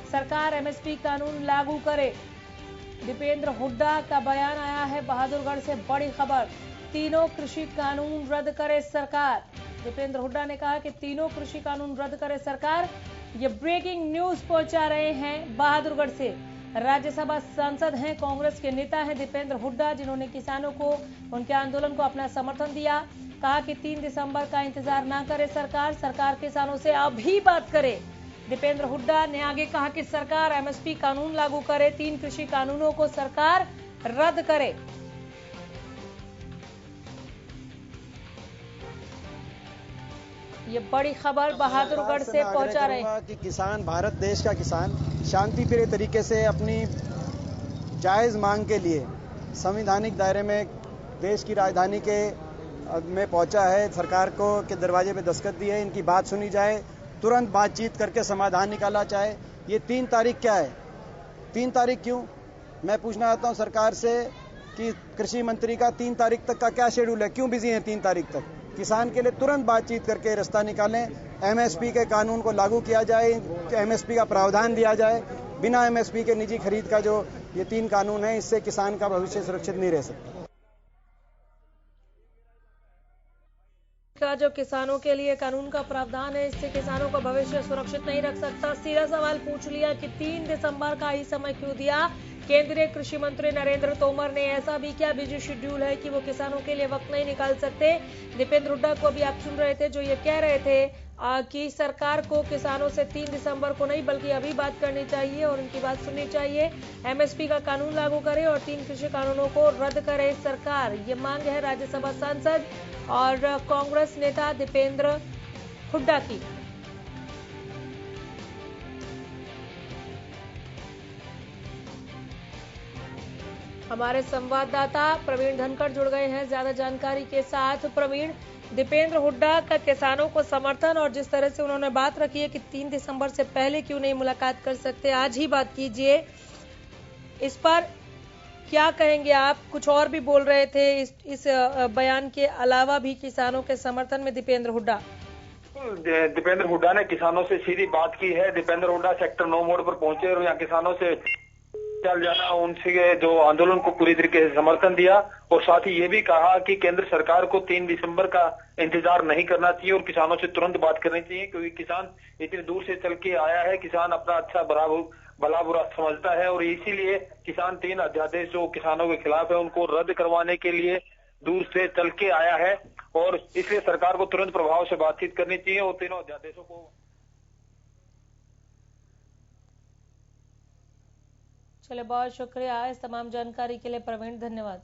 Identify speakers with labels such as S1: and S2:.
S1: सरकार एमएसपी कानून लागू करे। दीपेंद्र हुड्डा का बयान आया है बहादुरगढ़ से, बड़ी खबर। तीनों कृषि कानून रद्द करे सरकार। दीपेंद्र हुड्डा ने कहा कि तीनों कृषि कानून रद्द करे सरकार। ये ब्रेकिंग न्यूज पहुंचा रहे हैं बहादुरगढ़ से। राज्यसभा सांसद हैं, कांग्रेस के नेता हैं दीपेंद्र हुड्डा, जिन्होंने किसानों को, उनके आंदोलन को अपना समर्थन दिया। कहा कि 3 दिसंबर का इंतजार ना करे सरकार किसानों से अभी बात करे। दीपेंद्र हुड्डा ने आगे कहा कि सरकार एमएसपी कानून लागू करे, 3 कृषि कानूनों को सरकार रद्द करे। ये बड़ी खबर बहादुरगढ़ से पहुंचा रहे हैं
S2: कि किसान, भारत देश का किसान शांतिप्रिय तरीके से अपनी जायज मांग के लिए संवैधानिक दायरे में देश की राजधानी के में पहुंचा है। सरकार को के दरवाजे पे दस्तखत दिए है, इनकी बात सुनी जाए, तुरंत बातचीत करके समाधान निकाला जाए। ये 3 तारीख क्या है? 3 तारीख क्यों? मैं पूछना चाहता हूं सरकार से कि कृषि मंत्री का 3 तारीख तक का क्या शेड्यूल है? क्यों बिजी है 3 तारीख तक? किसान के लिए तुरंत बातचीत करके रास्ता निकालें। एमएसपी के कानून को लागू किया जाए, एमएसपी का प्रावधान दिया जाए। बिना एमएसपी के निजी खरीद का जो ये 3 कानून है, इससे किसान का भविष्य सुरक्षित नहीं रह सकता।
S1: का जो किसानों के लिए कानून का प्रावधान है, इससे किसानों का भविष्य सुरक्षित नहीं रख सकता। सीधा सवाल पूछ लिया कि 3 दिसंबर का ही समय क्यों दिया? केंद्रीय कृषि मंत्री नरेंद्र तोमर ने ऐसा भी क्या बिजी शेड्यूल है कि वो किसानों के लिए वक्त नहीं निकाल सकते? दीपेंद्र हुड्डा को अभी आप सुन रहे थे, जो ये कह रहे थे कि सरकार को किसानों से 3 दिसंबर को नहीं बल्कि अभी बात करनी चाहिए और उनकी बात सुननी चाहिए। एमएसपी का कानून लागू करे और 3 कृषि कानूनों को रद्द करे सरकार, ये मांग है राज्यसभा सांसद और कांग्रेस नेता दीपेंद्र हुड्डा की। हमारे संवाददाता प्रवीण धनखड़ जुड़ गए हैं ज्यादा जानकारी के साथ। प्रवीण, दीपेंद्र हुड्डा का किसानों को समर्थन और जिस तरह से उन्होंने बात रखी है कि 3 दिसंबर से पहले क्यों नहीं मुलाकात कर सकते, आज ही बात कीजिए, इस पर क्या कहेंगे आप? कुछ और भी बोल रहे थे इस बयान के अलावा भी किसानों के समर्थन में दीपेंद्र हुड्डा।
S3: दीपेंद्र हुड्डा ने किसानों से सीधी बात की है। दीपेंद्र हुड्डा सेक्टर 9 मोड़ पर पहुंचे और यहाँ किसानों से चल जाना, उनसे जो आंदोलन को पूरी तरीके से समर्थन दिया और साथ ही ये भी कहा कि केंद्र सरकार को 3 दिसंबर का इंतजार नहीं करना चाहिए और किसानों से तुरंत बात करनी चाहिए, क्योंकि किसान इतनी दूर से चल के आया है, किसान अपना अच्छा भला बुरा समझता है और इसीलिए किसान 3 अध्यादेश जो किसानों के खिलाफ है उनको रद्द करवाने के लिए दूर से चल के आया है और इसलिए सरकार को तुरंत प्रभाव से बातचीत करनी चाहिए और तीनों अध्यादेशों को।
S1: चलिए, बहुत शुक्रिया इस तमाम जानकारी के लिए प्रवीण, धन्यवाद।